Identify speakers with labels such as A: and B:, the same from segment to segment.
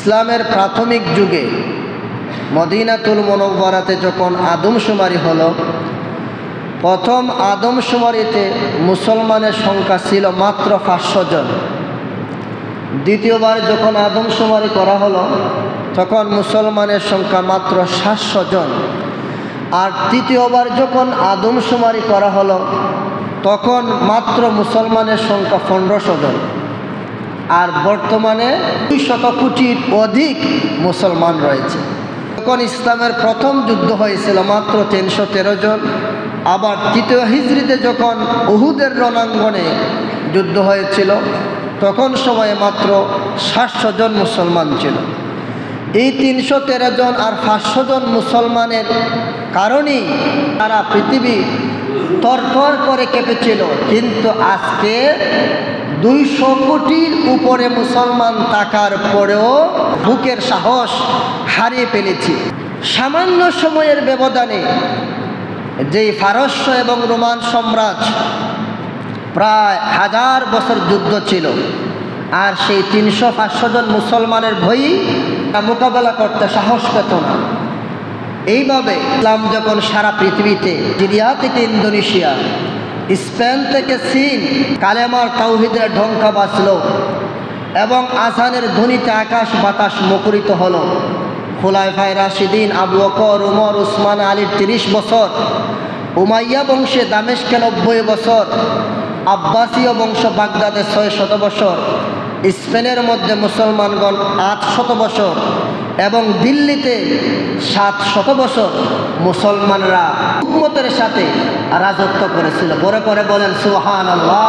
A: ইসলামের প্রাথমিক যুগে মদিনাতুল মুনাওয়ারাতে যখন আদমশুমারি হলো, প্রথম আদমশুমারিতে মুসলমানের সংখ্যা ছিল মাত্র 500 জন। দ্বিতীয়বার যখন আদমশুমারি করা হলো তখন মুসলমানের সংখ্যা মাত্র 700 জন। আর তৃতীয়বার যখন আদমশুমারি করা হলো তখন মাত্র মুসলমানের সংখ্যা 1500 জন। আর বর্তমানে 200 কোটির অধিক মুসলমান রয়েছে। যখন ইসলামের প্রথম যুদ্ধ হয়েছিল মাত্র 313 জন। আবার তৃতীয় হিজরিতে যখন উহুদের রণাঙ্গনে যুদ্ধ হয়েছিল তখন সময়ে মাত্র 700 জন মুসলমান ছিল। এই 313 জন আর 500 জন মুসলমানের কারণেই সারা পৃথিবী তরতর করে কেঁপেছিল। কিন্তু আজকে 200 কোটির উপরে মুসলমান থাকার পরেও বুকের সাহস হারিয়ে ফেলেছি। সামান্য সময়ের ব্যবধানে যেই পারস্য এবং রোমান সাম্রাজ্য প্রায় 1000 বছর যুদ্ধ ছিল, আর সেই 300-500 জন মুসলমানের ভয়ই মোকাবেলা করতে সাহস পেত না। এইভাবে ইসলাম যখন সারা পৃথিবীতে সিরিয়া থেকে ইন্দোনেশিয়া, স্পেন থেকে চীন কালেমার তাওহীদের ঢঙ্কা বাজল এবং আজানের ধ্বনিতে আকাশ বাতাস মুখরিত হলো। খুলাফায়ে রাশিদিন আবু বকর, উমর, উসমান, আলীর 30 বছর, উমাইয়া বংশে দামেস্কে 90 বছর, আব্বাসীয় বংশ বাগদাদে 600 বছর, স্পেনের মধ্যে মুসলমানগণ 800 বছর এবং দিল্লিতে 700 বছর মুসলমানরা হুকুমতের সাথে রাজত্ব করেছিল। পরে পরে বলেন সুবহানাল্লাহ।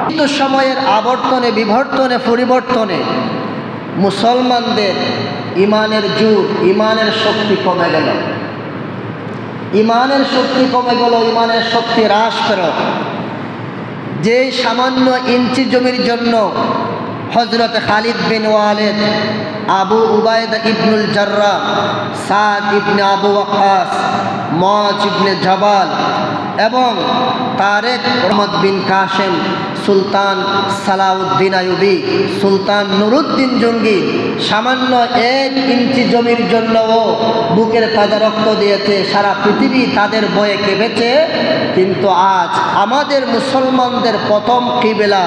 A: কিন্তু সময়ের আবর্তনে, বিবর্তনে, পরিবর্তনে মুসলমানদের ইমানের জোর, ইমানের শক্তি কমে গেল। ইমানের শক্তি কমে গেল, ইমানের শক্তি হ্রাস পেল। যে সামান্য ইঞ্চি জমির জন্য হযরত খালিদ বিন ওয়ালিদ, আবু উবাইদা ইবনুল জাররাহ, সাদ ইবনে আবু ওয়াক্কাস, মুআয ইবনে জাবাল এবং তারেক আহমদ বিন কাসেম, সুলতান সালাউদ্দিন আইয়ুবী, সুলতান নুরুদ্দিন জঙ্গি সামান্য 1 ইঞ্চি জমির জন্যও বুকের তাজা রক্ত দিয়েছে। সারা পৃথিবী তাদের ভয়ে কেঁপেছে। কিন্তু আজ আমাদের মুসলমানদের প্রথম কিবলা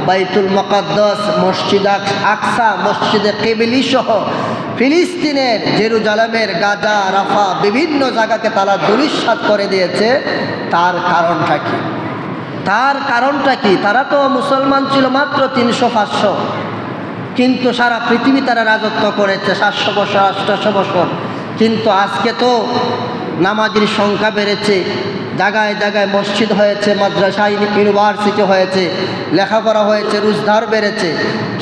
A: বাইতুল মুকাদ্দাস, মসজিদ আকসা, মসজিদে কিবলি সহ ফিলিস্তিনের জেরুজালেমের গাজা, রাফা বিভিন্ন জায়গাকে তারা ধূলিসাৎ করে দিয়েছে। তার কারণটা কি? তার কারণটা কি? তারা তো মুসলমান ছিল মাত্র 300-500, কিন্তু সারা পৃথিবী তারা রাজত্ব করেছে 700 বছর, 800 বছর। কিন্তু আজকে তো নামাজির সংখ্যা বেড়েছে, জায়গায় জায়গায় মসজিদ হয়েছে, মাদ্রাসা, ইউনিভার্সিটি হয়েছে, লেখাপড়া হয়েছে, রোজগার বেড়েছে।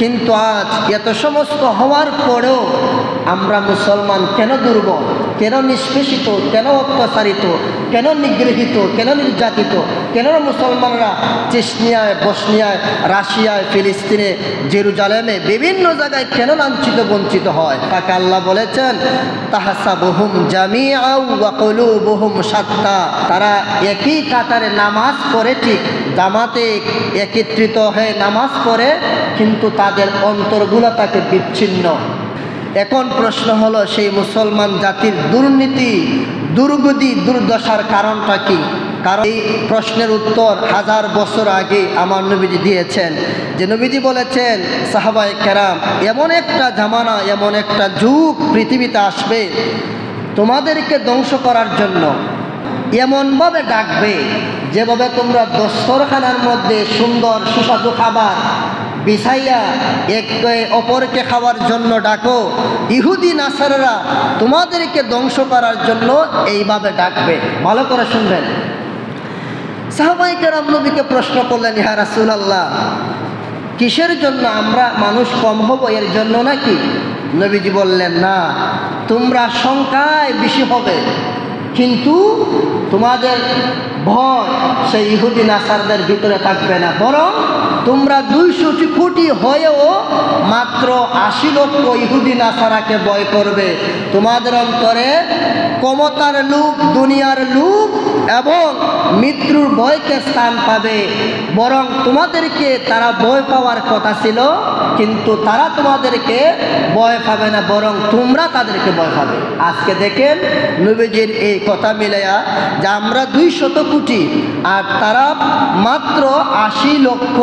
A: কিন্তু আজ এত সমস্ত হওয়ার পরেও আমরা মুসলমান কেন দুর্বল, কেন নিষ্পেষিত, কেন অত্যাচারিত, কেন নিগৃহীত, কেন নির্যাতিত, কেন মুসলমানরা চেচনিয়ায়, বসনিয়ায়, রাশিয়ায়, ফিলিস্তিনে, জেরুজালেমে বিভিন্ন জায়গায় কেন লাঞ্ছিত বঞ্চিত হয়? তাকে আল্লাহ বলেছেন তাহসাবুহুম জামিআ ওয়া কুলুবুহুম শাত্তা। তারা একই কাতারে নামাজ পড়ে, ঠিক জামাতে একত্রিত হয়ে নামাজ পড়ে, কিন্তু তাদের অন্তরগুলো তাকে বিচ্ছিন্ন। এখন প্রশ্ন হলো, সেই মুসলমান জাতির দুর্নীতি, দুর্গতি, দুর্দশার কারণটা কি? কারণ এই প্রশ্নের উত্তর 1000 বছর আগে আমার নবীজি দিয়েছেন। যে নবীজি বলেছেন, সাহাবায়ে কেরাম, এমন একটা জামানা, এমন একটা যুগ পৃথিবীতে আসবে তোমাদেরকে ধ্বংস করার জন্য, এমনভাবে ডাকবে যেভাবে তোমরা দস্তরখানার মধ্যে সুন্দর সুস্বাদু খাবার বিছাইয়া একে অপরকে খাওয়ার জন্য ডাকো, ইহুদি নাসারারা তোমাদেরকে ধ্বংস করার জন্য এইভাবে ডাকবে। ভালো করে শুনবেন। সাহাবায়ে কেরাম নবীকে প্রশ্ন করলেন, ইয়া রাসূলুল্লাহ, কিসের জন্য? আমরা মানুষ কম হব এর জন্য নাকি? নবীজি বললেন, না, তোমরা সংখ্যায় বেশি হবে, কিন্তু তোমাদের ভয় সেই ইহুদি নাসারদের ভিতরে থাকবে না, বরং তোমরা 200 কোটি হয়েও মাত্র 80 লক্ষ ইহুদি নাসারাকে ভয় করবে। তোমাদের অন্তরে ক্ষমতার লোভ, দুনিয়ার লোভ এবং মৃত্যুর ভয়কে স্থান পাবে। বরং তোমাদেরকে তারা ভয় পাওয়ার কথা ছিল, কিন্তু তারা তোমাদেরকে ভয় পাবে না, বরং তোমরা তাদেরকে ভয় পাবে। আজকে দেখেন নবীজির এই কথা মিলাইয়া যে আমরা 200 কোটি আর তারা মাত্র 80 লক্ষ,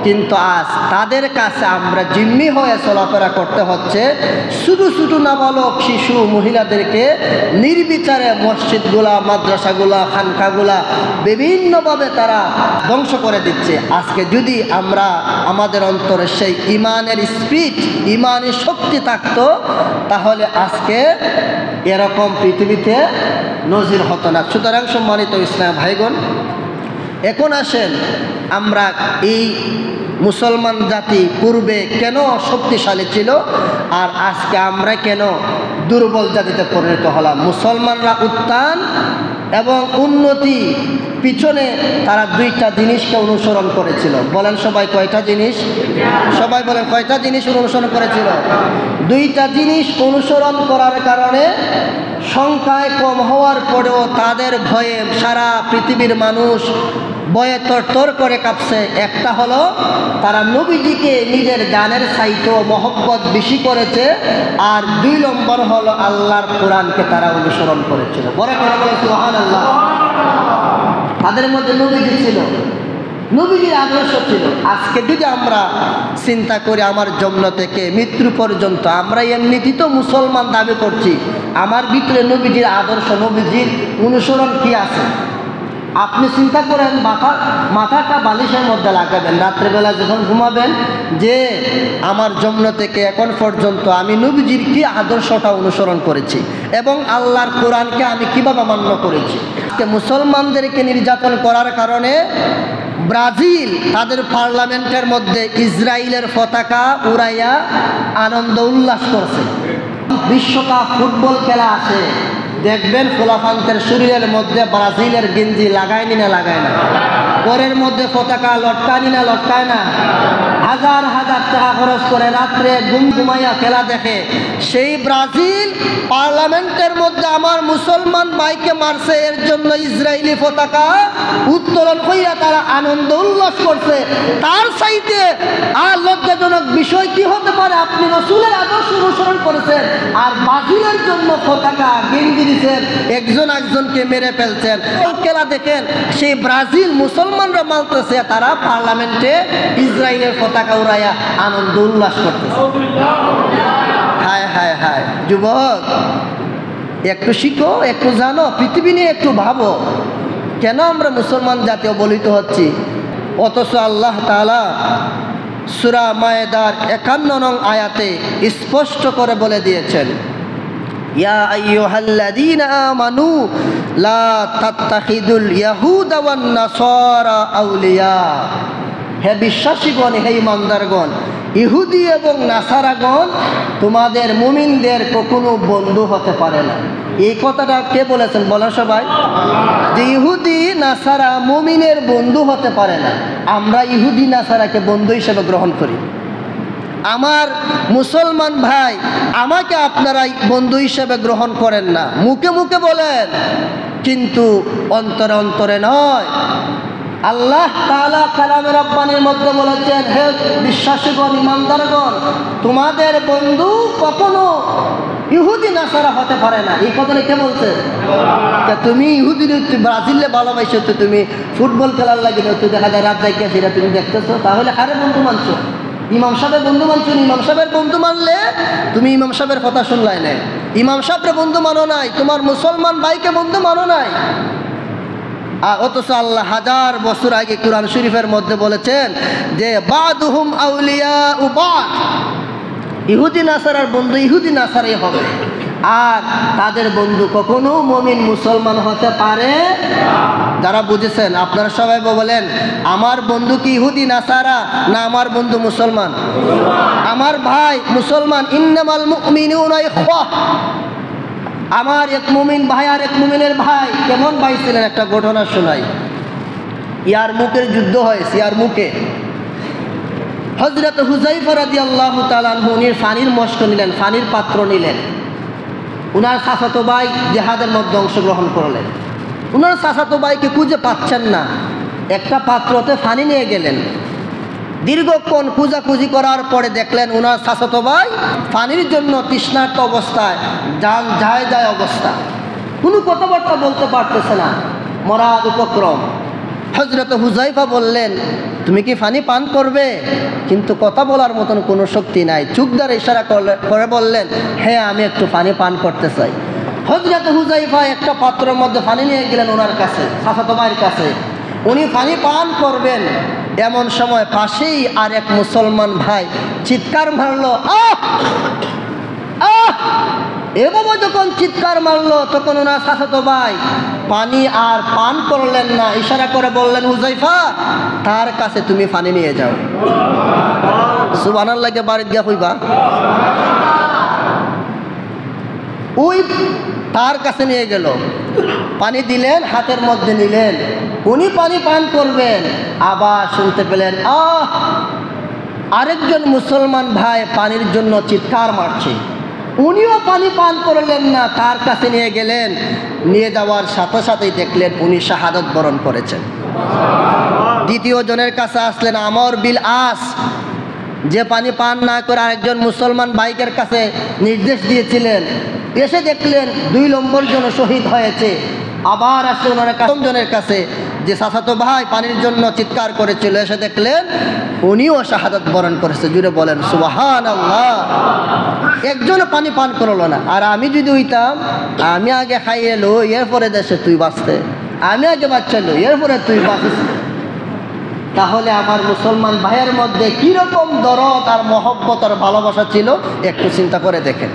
A: কিন্তু আজ তাদের কাছে আমরা জিম্মি হয়ে চলাফেরা করতে হচ্ছে। ছোটো ছোটো নাবালক শিশু মহিলাদেরকে নির্বিচারে মসজিদগুলা, মাদ্রাসাগুলা, খানকাগুলা বিভিন্নভাবে তারা ধ্বংস করে দিচ্ছে। আজকে যদি আমরা আমাদের অন্তরে সেই ইমানের স্পিরিট, ইমানের শক্তি থাকতো, তাহলে আজকে এরকম পৃথিবীতে নজির হতো না। সুতরাং সম্মানিত ইসলাম ভাইগণ, এখন আসেন আমরা এই মুসলমান জাতি পূর্বে কেন শক্তিশালী ছিল আর আজকে আমরা কেন দুর্বল জাতিতে পরিণত হলাম। মুসলমানরা উত্থান এবং উন্নতি পিছনে তারা 2টা জিনিসকে অনুসরণ করেছিল। বলেন সবাই কয়টা জিনিস? সবাই বলেন কয়টা জিনিস অনুসরণ করেছিল? 2টা জিনিস অনুসরণ করার কারণে সংখ্যায় কম হওয়ার পরেও তাদের ভয়ে সারা পৃথিবীর মানুষ ভয়ে তরতর করে কাঁপছে। একটা হলো তারা নবীজিকে নিজের জানের চাইতেও মহব্বত বেশি করেছে, আর 2 নম্বর হলো আল্লাহর কোরআনকে তারা অনুসরণ করেছিল। বড় করে বলে সুবহানাল্লাহ। তাদের মধ্যে নবীজি ছিল, নবীজির আদর্শ ছিল। আজকে যদি আমরা চিন্তা করি আমার জন্ম থেকে মৃত্যু পর্যন্ত, আমরা এমনিতেই তো মুসলমান দাবি করছি, আমার ভিতরে নবীজির আদর্শ, নবীজির অনুসরণ কি আছে? আপনি চিন্তা করেন, মাথাটা বালিশের মধ্যে লাগাবেন, রাত্রেবেলা যখন ঘুমাবেন, যে আমার জন্ম থেকে এখন পর্যন্ত আমি নবীজির কি আদর্শটা অনুসরণ করেছি এবং আল্লাহর কোরআনকে আমি কিভাবে মান্য করেছি। মুসলমানদেরকে নির্যাতন করার কারণে ব্রাজিল তাদের পার্লামেন্টের মধ্যে ইসরায়েলের পতাকা উড়াইয়া আনন্দ উল্লাস করছে। বিশ্বকাপ ফুটবল খেলা আসে, দেখবেন ফোলাফান্তের শরীরের মধ্যে ব্রাজিলের গেঞ্জি লাগায়নি না লাগায় না, পরের মধ্যে পতাকা লটকায়নি না লটকায় না, হাজার হাজার টাকা খরচ করে রাত্রে ঘুমাইয়া খেলা দেখে। সেই ব্রাজিল পার্লামেন্টের মধ্যে আমার মুসলমান ভাইকে মারছে, এর জন্য ইসরায়েলি পতাকা উত্তোলন করিয়া তারা আনন্দ উল্লাস করছে। তার চাইতে আর লজ্জাজনক বিষয় কি হতে পারে? আপনি রাসূলের আদর্শ অনুসরণ করেছেন আর ব্রাজিলের জন্য পতাকা গেঞ্জি দিয়েছেন, একজন একজনকে মেরে ফেলছেন। খেলা দেখেন, সেই ব্রাজিল মুসলমানরা মানতেছে, তারা পার্লামেন্টে ইসরায়েলের পতাকা উড়াইয়া আনন্দ উল্লাস করতেছে। হায় হায় হায়, যুবক একটু শিখো, একটু জানো, পৃথিবী নিয়ে একটু ভাবো, কেন আমরা মুসলমান জাতি অবহেলিত হচ্ছি? অথচ আল্লাহ তাআলা সূরা মায়েদার 51 নং আয়াতে স্পষ্ট করে বলে দিয়েছেন, ইয়া আইয়ুহাল্লাযীনা আমানু লা তাত্তাখিদুল ইয়াহুদা ওয়ান নাসারা আউলিয়া। হে বিশ্বাসীগণ, হে ঈমানদারগণ, ইহুদি এবং নাসারাগণ তোমাদের মুমিনদের কখনো বন্ধু হতে পারে না। এই কথাটা কে বলেছেন? বলো সবাই। যে ইহুদি নাসারা মুমিনের বন্ধু হতে পারে না। আমরা ইহুদি নাসারাকে বন্ধু হিসেবে গ্রহণ করি। আমার মুসলমান ভাই, আমাকে আপনারা বন্ধু হিসেবে গ্রহণ করেন না, মুখে মুখে বলেন, কিন্তু অন্তরে অন্তরে নয়। আল্লাহ তাআলা কালামে রব্বানির মধ্যে বলেছেন, হে বিশ্বাসীগণ, ঈমানদারগণ, তোমাদের বন্ধু কখনো ইহুদি নাসারা হতে পারে না। এই কথাটা কে বলছে? তুমি ইহুদি ব্রাজিলে ভালোবাসো, তো তুমি ফুটবল খেলার লাগে তো দেখা যায় রাত যাইকে সেটা তুমি দেখতেছো, তাহলে কারে বন্ধু মানছো? ইমাম সাহেবের বন্ধু মানছো? ইমাম সাহেবের বন্ধু মানলে তুমি ইমাম সাহেবের কথা শুনলাই নাই, ইমাম সাহেবের বন্ধু মানো নাই, তোমার মুসলমান ভাইকে বন্ধু মানো নাই। আর অথচ আল্লাহ 1000 বছর আগে কুরআন শরীফের মধ্যে বলেছেন যে বাদুহুম আউলিয়াউ বাদ, ইহুদি নাসারার বন্ধু ইহুদি নাসারাই হবে, আর তাদের বন্ধু কখনো মুমিন মুসলমান হতে পারে। যারা বুঝেছেন আপনারা সবাই বলেন, আমার বন্ধু কি ইহুদি নাসারা না আমার বন্ধু মুসলমান? আমার ভাই মুসলমান। ইন্নামাল মুমিনুনা ইখওয়া, আমার এক মুমিন ভাই আর এক মুমিনের ভাই কেমন ভাই ছিলেন, একটা ঘটনা শোনাই। ইয়ারমুকের যুদ্ধ হয়েছে, ইয়ারমুকে হযরত হুযায়ফা রাদিয়াল্লাহু তাআলা আনহু উনি পানির মশক নিলেন, পানির পাত্র নিলেন। উনার চাচাতো ভাই জিহাদের মধ্যে অংশগ্রহণ করলেন। উনার চাচাতো ভাইকে খুঁজে পাচ্ছেন না, একটা পাত্রতে পানি নিয়ে গেলেন। দীর্ঘক্ষণ খোঁজাখুঁজি করার পরে দেখলেন উনার চাচাতো ভাই পানির জন্য তৃষ্ণার্ত অবস্থায়, যান যায় যায় অবস্থা, কোনো কথাবার্তা বলতে পারতেছে না, মরার উপক্রম। হযরত হুযায়ফা বললেন, তুমি কি পানি পান করবে? কিন্তু কথা বলার মতন কোনো শক্তি নাই। চোখ দ্বারা ইশারা করে বললেন, হ্যাঁ আমি একটু পানি পান করতে চাই। হযরত হুযায়ফা একটা পাত্রের মধ্যে পানি নিয়ে গেলেন ওনার কাছে, চাচাতো ভাইয়ের কাছে। উনি পানি পান করবেন, এমন সময় পাশেই আর এক মুসলমান ভাই চিৎকার মারলো, আহ আহ! এভাবে যখন চিৎকার মারলো তখন ওনার চাচাতো ভাই পানি আর পান করলেন না, ইশারা করে বললেন, হুযায়ফা তার কাছে তুমি পানি নিয়ে যাও। সুবহানাল্লাহকে বাড়ি দিয়া কইবা। ওই তার কাছে নিয়ে গেল, পানি দিলেন, হাতের মধ্যে নিলেন, উনি পানি পান করবেন, আবার শুনতে পেলেন আহ! আরেকজন মুসলমান ভাই পানির জন্য চিৎকার মারছে। উনিও পানি পান করলেন না, তার কাছে নিয়ে গেলেন। নিয়ে যাওয়ার সাথে সাথেই দেখলেন উনি শাহাদাত বরণ করেছেন। দ্বিতীয় জনের কাছে আসলেন, আমর বিল আস, যে পানি পান না করে আরেকজন মুসলমান ভাইকের কাছে নির্দেশ দিয়েছিলেন। এসে দেখলেন 2 নম্বর জন শহীদ হয়েছে। আবার আসলে ওনার জনের কাছে, যে চাচাতো ভাই পানির জন্য চিৎকার করেছিল, এসে দেখলেন উনিও শাহাদাত বরণ করেছে। জুড়ে বলেন সুবহানাল্লাহ। একজনও পানি পান করলো না। আর আমি যদি হইতাম, আমি আগে খাইয়ে লো, এরপরে দেশে তুই বাঁচতে, আমি আগে বাচ্চা লো, এরপরে তুই বাঁচিস, তাহলে আমার মুসলমান ভাইয়ের মধ্যে কীরকম দরদ আর মহব্বত আর ভালোবাসা ছিল একটু চিন্তা করে দেখেন।